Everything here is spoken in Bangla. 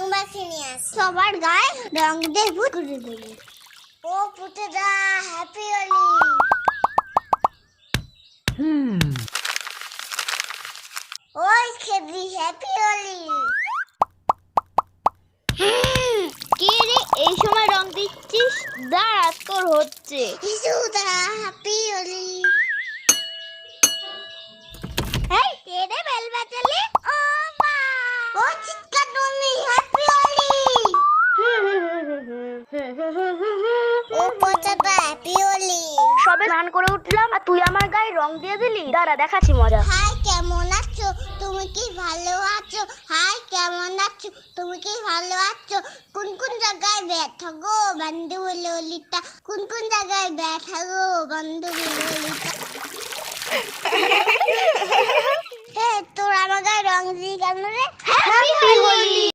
রং মাখিয়ে নিয়ে আসি, সবার গায়ে রং দিয়ে ভূত করে দেবো। ও পুতেরা, হ্যাপি হোলি। ওই খেবি, হ্যাপি হোলি। কে রে এই সময় রং দিচ্ছিস? দাঁড়া, তোর হচ্ছে। হ্যাপি হোলি। এই কে রে বেল বাজালে? ও মা, ও চিৎকার তুমি, হ্যাপি হোলি। ও পুতেরা, হ্যাপি হোলি। সবে স্নান করে উঠলাম আর তুই আমার গায়ে রং দিয়ে দিলি। দাঁড়া, দেখাচ্ছি মজা। হাই, কেমন আছো? তুমি কি ভালো আছো? হাই, কেমন আছো? তুমি কি ভালো আছো? কোন কোন জায়গায় ব্যথা গো বান্ধবী ললিতা? কোন কোন জায়গায় ব্যথা গো বান্ধবী ললিতা? তোর আমার গায়ে রং দিয়ে কেন রে? হ্যাপি হোলি।